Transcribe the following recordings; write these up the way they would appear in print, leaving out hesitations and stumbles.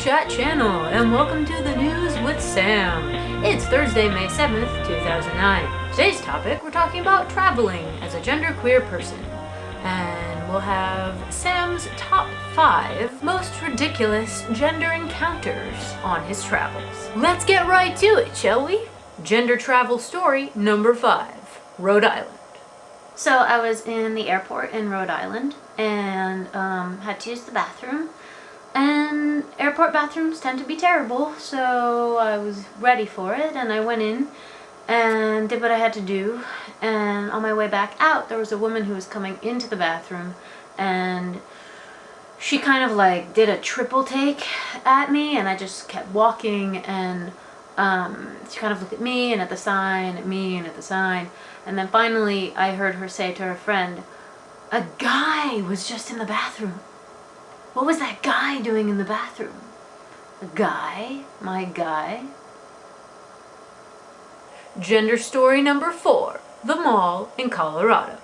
GenderqueerChat channel, and welcome to the News with Sam. It's Thursday, May 7th, 2009. Today's topic, we're talking about traveling as a genderqueer person. And we'll have Sam's top 5 most ridiculous gender encounters on his travels. Let's get right to it, shall we? Gender travel story number 5, Rhode Island. So I was in the airport in Rhode Island and had to use the bathroom. And airport bathrooms tend to be terrible, so I was ready for it and I went in and did what I had to do. And on my way back out, there was a woman who was coming into the bathroom and she kind of like did a triple take at me, and I just kept walking, and she kind of looked at me and at the sign, at me and at the sign, and then finally I heard her say to her friend, "A guy was just in the bathroom." What was that guy doing in the bathroom? A guy? My guy? Gender story number 4, the mall in Colorado.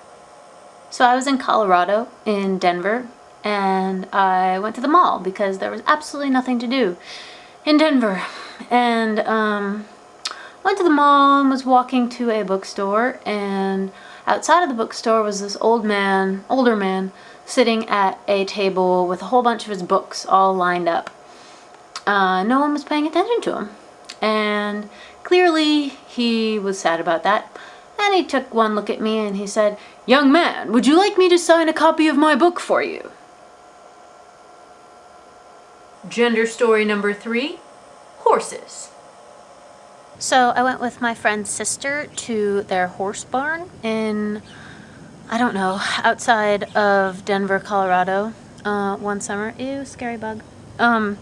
So I was in Colorado, in Denver, and I went to the mall because there was absolutely nothing to do in Denver. And went to the mall and was walking to a bookstore, and outside of the bookstore was this older man, sitting at a table with a whole bunch of his books all lined up. No one was paying attention to him, and clearly he was sad about that. And he took one look at me and he said, "Young man, would you like me to sign a copy of my book for you?" Gender story number 3, horses. So I went with my friend's sister to their horse barn in, I don't know, outside of Denver, Colorado, one summer. Ew, scary bug. There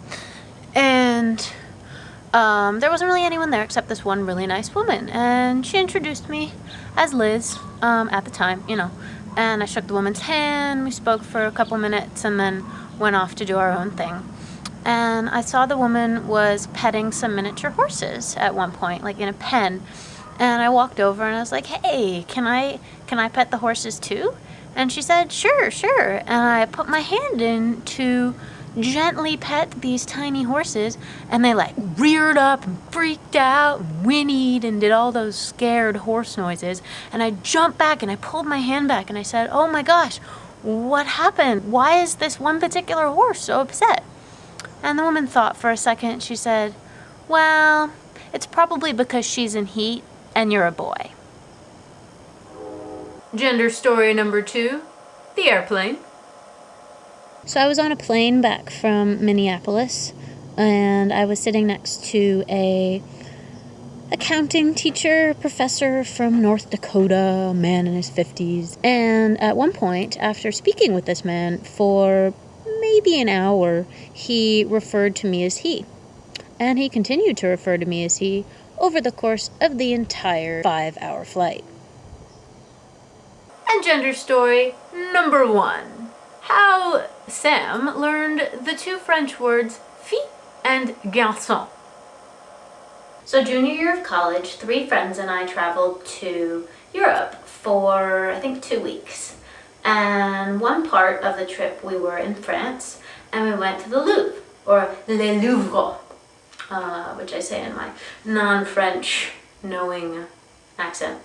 wasn't really anyone there except this one really nice woman, and she introduced me as Liz, at the time, you know, and I shook the woman's hand, we spoke for a couple minutes, and then went off to do our own thing. And I saw the woman was petting some miniature horses at one point, like in a pen. And I walked over and I was like, "Hey, can I pet the horses too?" And she said, "Sure, sure." And I put my hand in to gently pet these tiny horses, and they like reared up and freaked out and whinnied and did all those scared horse noises. And I jumped back and I pulled my hand back and I said, "Oh my gosh, what happened? Why is this one particular horse so upset?" And the woman thought for a second. She said, "Well, it's probably because she's in heat and you're a boy." Gender story number 2, the airplane. So I was on a plane back from Minneapolis, and I was sitting next to a accounting teacher, professor from North Dakota, a man in his 50s. And at one point, after speaking with this man for maybe an hour, he referred to me as he. And he continued to refer to me as he over the course of the entire 5-hour flight. And gender story number 1, how Sam learned the 2 French words fille and garçon. So junior year of college, 3 friends and I traveled to Europe for, I think, 2 weeks. And one part of the trip we were in France, and we went to the Louvre, or Le Louvre, which I say in my non-French knowing accent.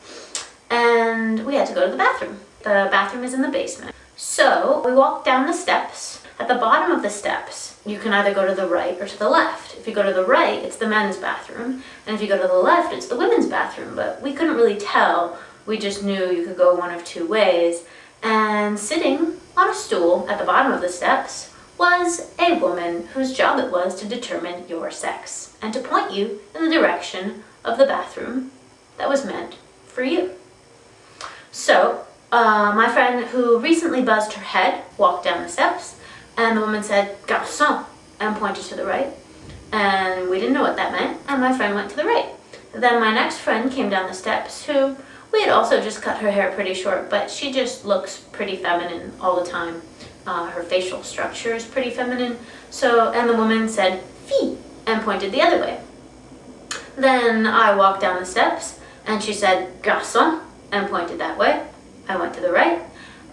And we had to go to the bathroom. The bathroom is in the basement. So we walked down the steps. At the bottom of the steps, you can either go to the right or to the left. If you go to the right, it's the men's bathroom, and if you go to the left, it's the women's bathroom. But we couldn't really tell. We just knew you could go one of 2 ways. And sitting on a stool at the bottom of the steps was a woman whose job it was to determine your sex and to point you in the direction of the bathroom that was meant for you. So my friend, who recently buzzed her head, walked down the steps, and the woman said, "Garçon," and pointed to the right. And we didn't know what that meant, and my friend went to the right. Then my next friend came down the steps, who we had also just cut her hair pretty short, but she just looks pretty feminine all the time. Her facial structure is pretty feminine. And the woman said, "Fille," and pointed the other way. Then I walked down the steps, and she said, "Garçon," and pointed that way. I went to the right.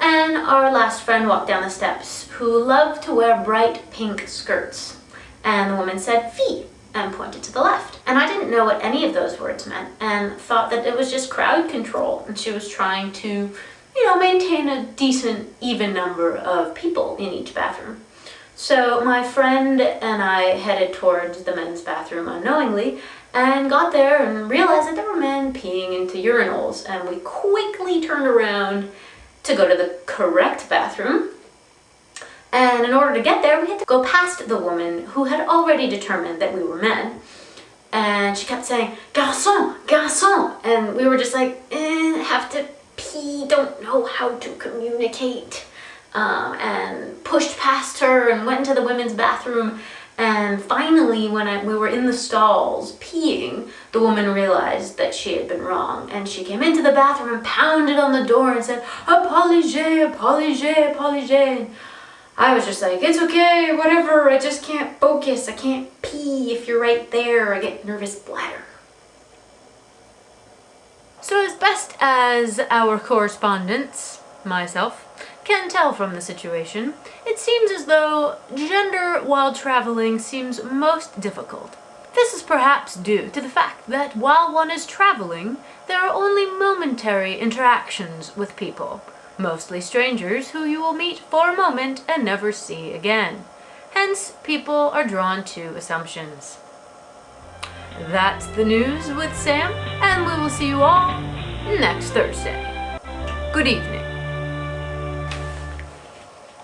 And our last friend walked down the steps, who loved to wear bright pink skirts. and the woman said fille and pointed to the left. And I didn't know what any of those words meant and thought that it was just crowd control and she was trying to, maintain a decent, even number of people in each bathroom. So my friend and I headed towards the men's bathroom unknowingly and got there and realized that there were men peeing into urinals, and we quickly turned around to go to the correct bathroom. And in order to get there, we had to go past the woman who had already determined that we were men. And she kept saying, garçon, garçon. And we were just like, have to pee, don't know how to communicate. And pushed past her and went into the women's bathroom. And finally, when we were in the stalls peeing, the woman realized that she had been wrong. And she came into the bathroom and pounded on the door and said, apologé, apologé, apologé. I was just like, it's okay, whatever, I just can't focus, I can't pee if you're right there, I get nervous bladder. So as best as our correspondents, myself, can tell from the situation, it seems as though gender while traveling seems most difficult. This is perhaps due to the fact that while one is traveling, there are only momentary interactions with people, mostly strangers who you will meet for a moment and never see again. Hence, people are drawn to assumptions. That's the news with Sam, and we will see you all next Thursday. Good evening.